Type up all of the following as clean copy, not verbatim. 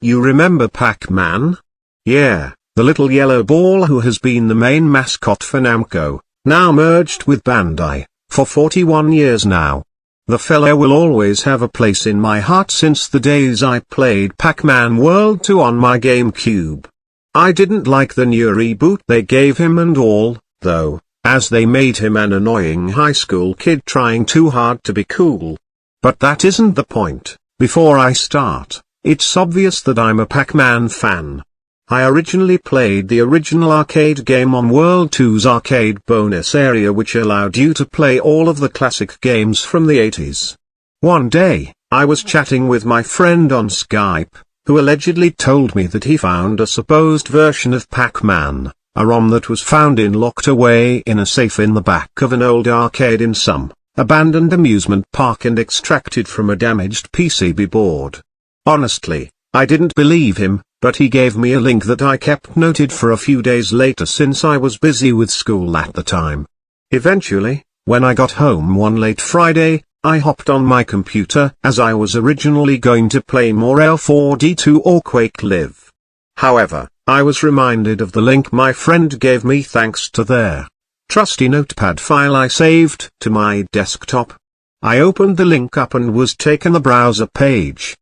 You remember Pac-Man? Yeah, the little yellow ball who has been the main mascot for Namco, now merged with Bandai, for 41 years now. The fella will always have a place in my heart since the days I played Pac-Man World 2 on my GameCube. I didn't like the new reboot they gave him and all, though, as they made him an annoying high school kid trying too hard to be cool. But that isn't the point. Before I start, it's obvious that I'm a Pac-Man fan. I originally played the original arcade game on World 2's arcade bonus area, which allowed you to play all of the classic games from the 80s. One day, I was chatting with my friend on Skype, who allegedly told me that he found a supposed version of Pac-Man, a ROM that was found locked away in a safe in the back of an old arcade in some abandoned amusement park and extracted from a damaged PCB board. Honestly, I didn't believe him, but he gave me a link that I kept noted for a few days later since I was busy with school at the time. Eventually, when I got home one late Friday, I hopped on my computer as I was originally going to play more L4D2 or Quake Live. However, I was reminded of the link my friend gave me thanks to their trusty notepad file I saved to my desktop. I opened the link up and was taken the browser page.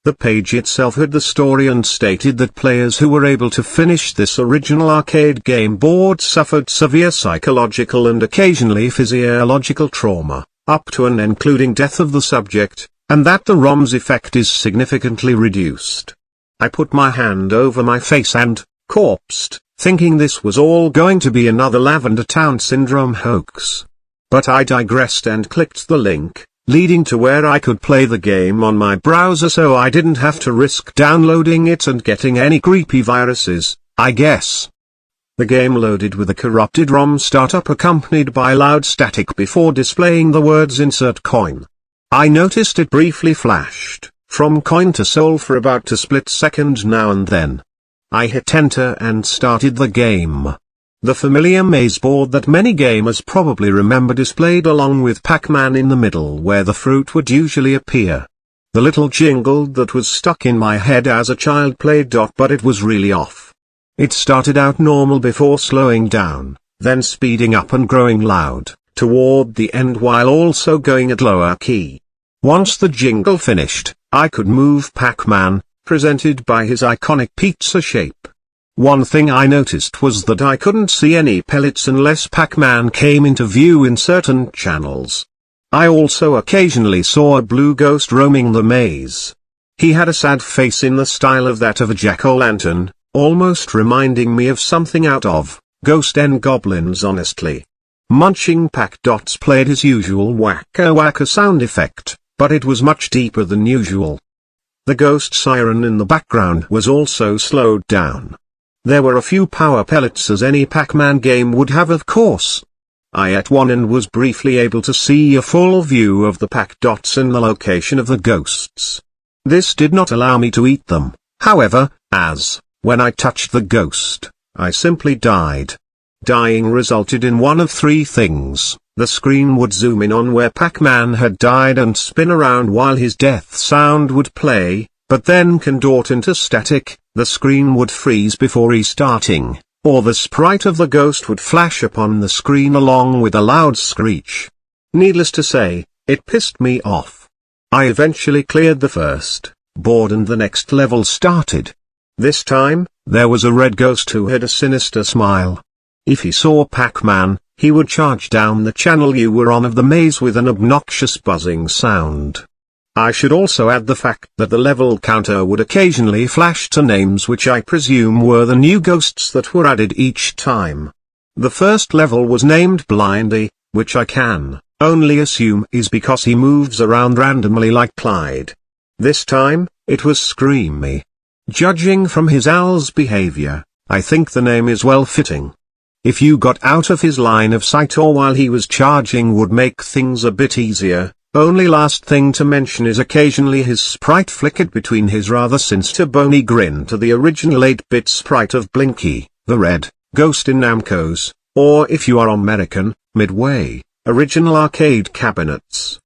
The page itself had the story and stated that players who were able to finish this original arcade game board suffered severe psychological and occasionally physiological trauma, up to and including death of the subject, and that the ROM's effect is significantly reduced. I put my hand over my face and corpsed, thinking this was all going to be another Lavender Town Syndrome hoax. But I digressed and clicked the link, leading to where I could play the game on my browser so I didn't have to risk downloading it and getting any creepy viruses, I guess. The game loaded with a corrupted ROM startup accompanied by loud static before displaying the words "Insert coin." I noticed it briefly flashed from coin to soul for about a split second now and then. I hit enter and started the game. The familiar maze board that many gamers probably remember displayed along with Pac-Man in the middle where the fruit would usually appear. The little jingle that was stuck in my head as a child played, but it was really off. It started out normal before slowing down, then speeding up and growing loud, toward the end while also going at lower key. Once the jingle finished, I could move Pac-Man, presented by his iconic pizza shape. One thing I noticed was that I couldn't see any pellets unless Pac-Man came into view in certain channels. I also occasionally saw a blue ghost roaming the maze. He had a sad face in the style of that of a jack-o'-lantern, almost reminding me of something out of Ghost and Goblins honestly. Munching Pac-Dots played his usual wacka-wacka sound effect, but it was much deeper than usual. The ghost siren in the background was also slowed down. There were a few power pellets as any Pac-Man game would have, of course. I ate one and was briefly able to see a full view of the Pac-Dots and the location of the ghosts. This did not allow me to eat them, however, as, when I touched the ghost, I simply died. Dying resulted in one of three things: the screen would zoom in on where Pac-Man had died and spin around while his death sound would play, but then contort into static, the screen would freeze before restarting, or the sprite of the ghost would flash upon the screen along with a loud screech. Needless to say, it pissed me off. I eventually cleared the first board and the next level started. This time, there was a red ghost who had a sinister smile. If he saw Pac-Man, he would charge down the channel you were on of the maze with an obnoxious buzzing sound. I should also add the fact that the level counter would occasionally flash to names which I presume were the new ghosts that were added each time. The first level was named Blindy, which I can only assume is because he moves around randomly like Clyde. This time, it was Screamy. Judging from his owl's behavior, I think the name is well fitting. If you got out of his line of sight or while he was charging would make things a bit easier. Only last thing to mention is occasionally his sprite flickered between his rather sinister bony grin to the original 8-bit sprite of Blinky, the red ghost in Namco's, or if you are American, Midway, original arcade cabinets.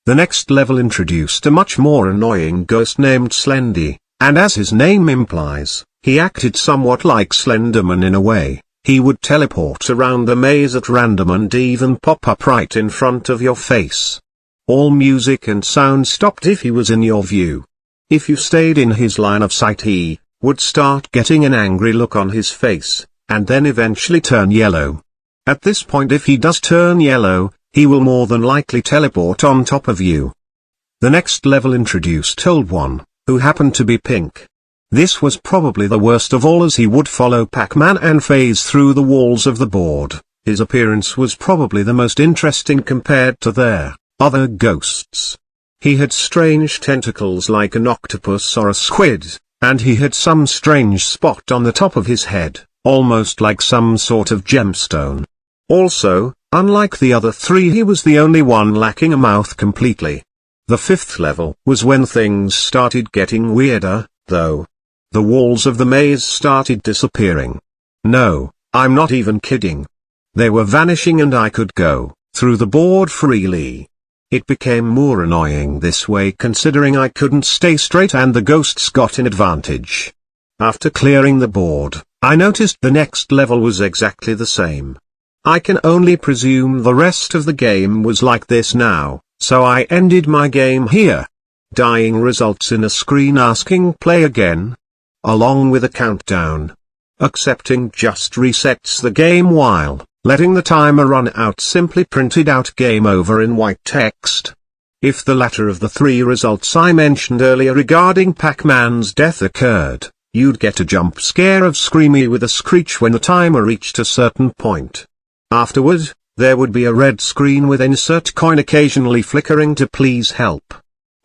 The next level introduced a much more annoying ghost named Slendy, And as his name implies, he acted somewhat like Slenderman in a way. He would teleport around the maze at random and even pop up right in front of your face. All music and sound stopped if he was in your view. If you stayed in his line of sight, he would start getting an angry look on his face, and then eventually turn yellow. At this point, if he does turn yellow, he will more than likely teleport on top of you. The next level introduced Old One, who happened to be pink. This was probably the worst of all, as he would follow Pac-Man and phase through the walls of the board. His appearance was probably the most interesting compared to their other ghosts. He had strange tentacles like an octopus or a squid, and he had some strange spot on the top of his head, almost like some sort of gemstone. Also, unlike the other three, he was the only one lacking a mouth completely. The fifth level was when things started getting weirder, though. The walls of the maze started disappearing. No, I'm not even kidding. They were vanishing and I could go through the board freely. It became more annoying this way, considering I couldn't stay straight and the ghosts got an advantage. After clearing the board, I noticed the next level was exactly the same. I can only presume the rest of the game was like this now, so I ended my game here. Dying results in a screen asking play again, along with a countdown. Accepting just resets the game, while letting the timer run out simply printed out game over in white text. If the latter of the three results I mentioned earlier regarding Pac-Man's death occurred, you'd get a jump scare of Screamy with a screech when the timer reached a certain point. Afterward, there would be a red screen with insert coin occasionally flickering to please help.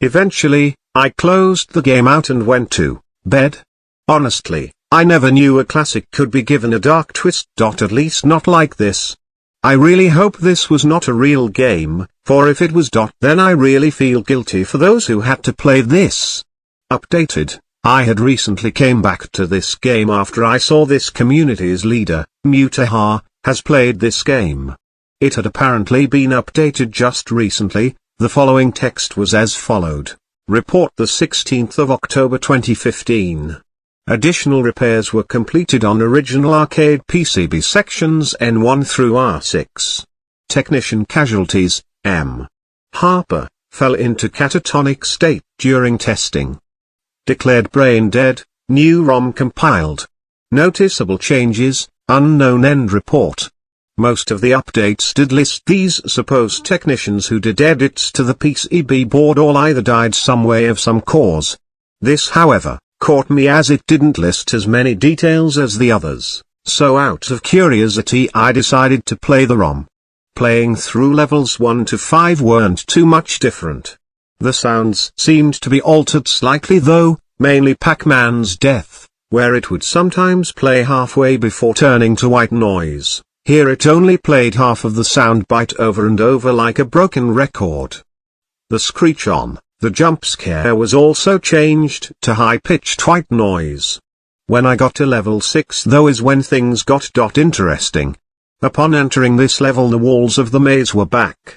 Eventually, I closed the game out and went to bed. Honestly, I never knew a classic could be given a dark twist. At least not like this. I really hope this was not a real game, for if it was, then I really feel guilty for those who had to play this. Updated. I had recently came back to this game after I saw this community's leader, Mutaha, has played this game. It had apparently been updated just recently. The following text was as followed. Report the 16th of October 2015. Additional repairs were completed on original arcade PCB sections N1 through R6. Technician casualties, M. Harper, fell into catatonic state during testing. Declared brain dead, new ROM compiled. Noticeable changes, unknown end report. Most of the updates did list these supposed technicians who did edits to the PCB board or either died some way of some cause. This, however, caught me as it didn't list as many details as the others, so out of curiosity I decided to play the ROM. Playing through levels 1 to 5 weren't too much different. The sounds seemed to be altered slightly though, mainly Pac-Man's death, where it would sometimes play halfway before turning to white noise. Here it only played half of the sound bite over and over like a broken record. The screech on the jump scare was also changed to high-pitched white noise. When I got to level 6 though is when things got interesting. Upon entering this level the walls of the maze were back.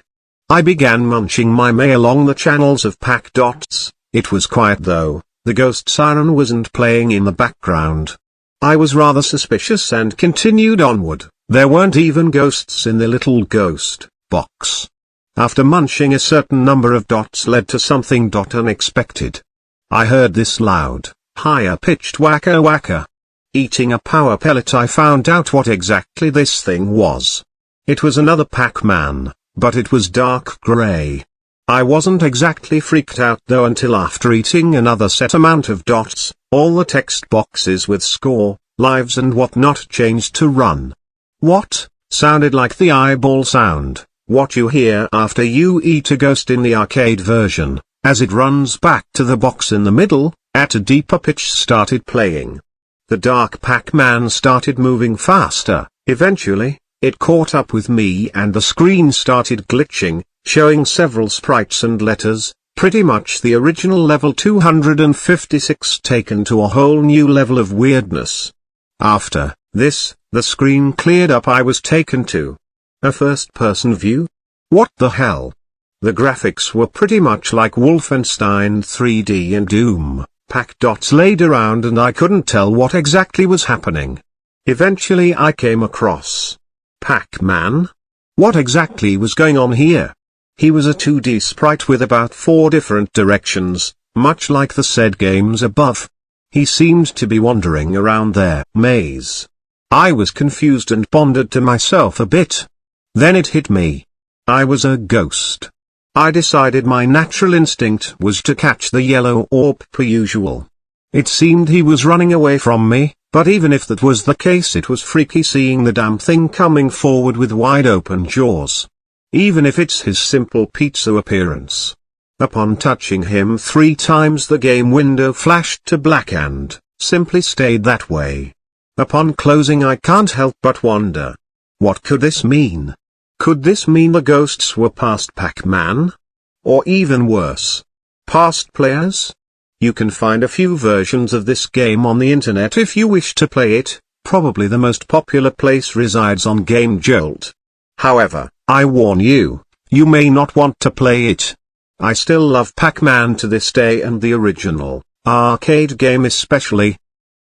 I began munching my way along the channels of Pac dots. It was quiet though, the ghost siren wasn't playing in the background. I was rather suspicious and continued onward. There weren't even ghosts in the little ghost box. After munching a certain number of dots led to something unexpected. I heard this loud, higher-pitched waka waka. Eating a power pellet I found out what exactly this thing was. It was another Pac-Man, but it was dark gray. I wasn't exactly freaked out though until after eating another set amount of dots, all the text boxes with score, lives and whatnot changed to run. What? Sounded like the eyeball sound. What you hear after you eat a ghost in the arcade version, as it runs back to the box in the middle, at a deeper pitch started playing. The dark Pac-Man started moving faster. Eventually, it caught up with me and the screen started glitching, showing several sprites and letters, pretty much the original level 256 taken to a whole new level of weirdness. After this, the screen cleared up. I was taken to a first-person view? What the hell? The graphics were pretty much like Wolfenstein 3D and Doom, Pac-dots laid around and I couldn't tell what exactly was happening. Eventually I came across Pac-Man. What exactly was going on here? He was a 2D sprite with about 4 different directions, much like the said games above. He seemed to be wandering around their maze. I was confused and pondered to myself a bit. Then it hit me. I was a ghost. I decided my natural instinct was to catch the yellow orb per usual. It seemed he was running away from me, but even if that was the case, it was freaky seeing the damn thing coming forward with wide open jaws. Even if it's his simple pizza appearance. Upon touching him 3 times the game window flashed to black and simply stayed that way. Upon closing I can't help but wonder. What could this mean? Could this mean the ghosts were past Pac-Man? Or even worse, past players? You can find a few versions of this game on the internet if you wish to play it. Probably the most popular place resides on Game Jolt. However, I warn you, you may not want to play it. I still love Pac-Man to this day, and the original arcade game especially.